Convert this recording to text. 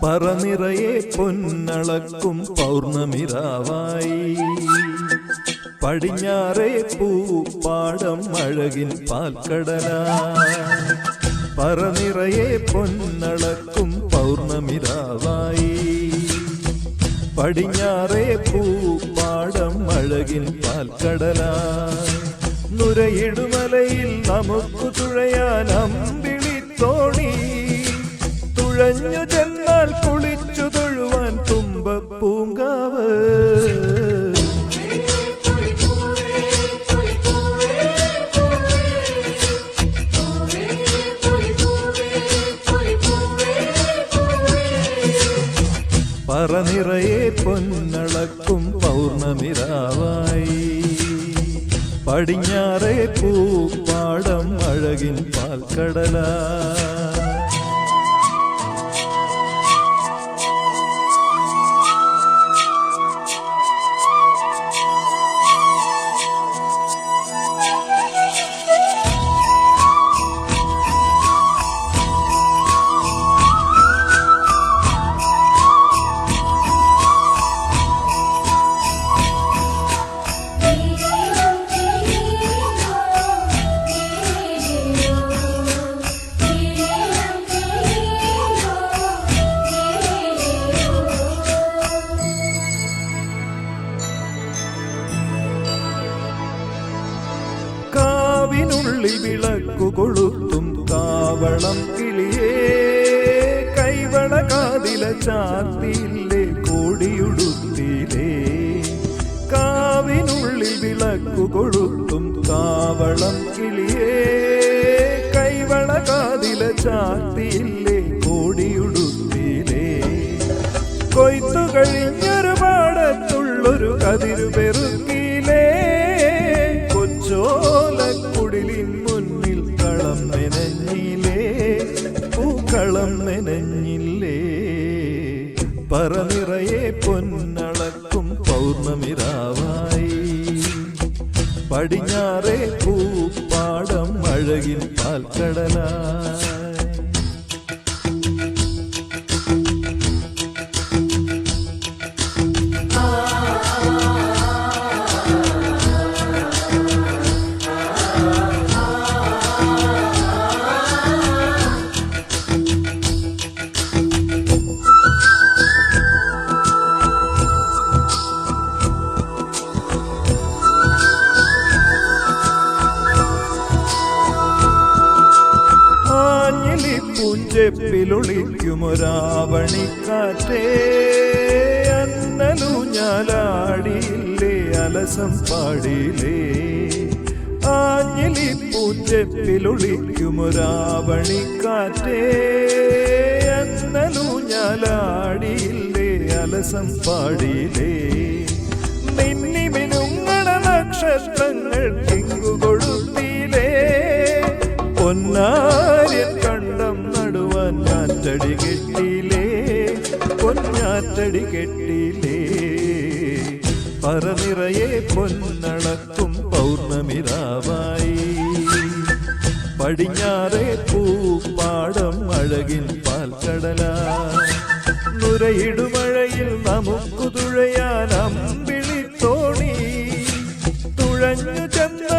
പറനിറയെ പൊന്നളക്കും പൗർണമിരാവായി പടിഞ്ഞാറേ പൂപ്പാടം അഴകിൻ പാൽക്കടലായി. പറനിറയെ പൊന്നളക്കും പൗർണമിരാവായി പടിഞ്ഞാറേ പൂപ്പാടം അഴകിൻ പാൽക്കടലായി. നുരയിടുമലയിൽ നമുക്ക് തുഴയാൻ അമ്പിളിത്തോണി, തുഴഞ്ഞു ചെന്നാൽ കുളിച്ചു തൊഴുവാൻ തുമ്പപ്പൂങ്കാവ്. പറനിറയെ പൊന്നളക്കും പൗർണമിരാവായി പടിഞ്ഞാറേ പൂപ്പാടം അഴകിൻ പാൽക്കടലായി. കാവിനുള്ളിൽ വിളക്കു കൊളുത്തും കാവളം കിളിയേ, കൈവള കാതില ചാർത്തിയില്ലേ കോടിയുടുത്തിയിലേ. കാവിനുള്ളിൽ വിളക്കു കൊളുത്തും കാവളം കിളിയേ, കൈവള കാതില ചാർത്തിയില്ലേ കോടിയുടുത്തിയിലേ. കൊയ്ത്തു കഴിഞ്ഞൊരു പാടത്തുള്ളൊരു കതിരു പെറുക്കിയിലേ, കൊച്ചോലക്കുടിലിൻ മുന്നിൽ കളം നനഞ്ഞില്ലേ, പൂക്കളം നനഞ്ഞില്ലേ. പറനിറയെ പൊന്നളക്കും പൗർണമിരാവായി പടിഞ്ഞാറേ പൂപ്പാടം അഴകിൻ പാൽക്കടലായി. പൂഞ്ചെപ്പിലൊളിക്കുമൊരാവണിക്കാറ്റേ, അന്നലൂഞ്ഞാലാടിയില്ലേ അലസം പാടിയില്ലേ. ആഞ്ഞിലി പൂഞ്ചെപ്പിലൊളിക്കുമൊരാവണിക്കാറ്റേ, അന്നലൂഞ്ഞാലാടിയില്ലേ അലസം പാടിയില്ലേ. മിന്നി മിനുങ്ങണ നക്ഷത്രങ്ങൾ തിങ്കുകൊടുത്തിയില്ലേ, പൊന്നാര്യൻ കണ്ടം നടുവാൻ ഞാറ്റടി കെട്ടിയില്ലേ, പൊന്നാറ്റടി കെട്ടിയില്ലേ. പറനിറയെ പൊന്നളക്കും പൗർണമിരാവായി പടിഞ്ഞാറേ പൂപ്പാടം അഴകിൻ പാൽക്കടലായി. നുരയിടുമഴയിൽ നമുക്ക് തുഴയാൻ അമ്പിളിത്തോണി, തുഴഞ്ഞു ചെന്ന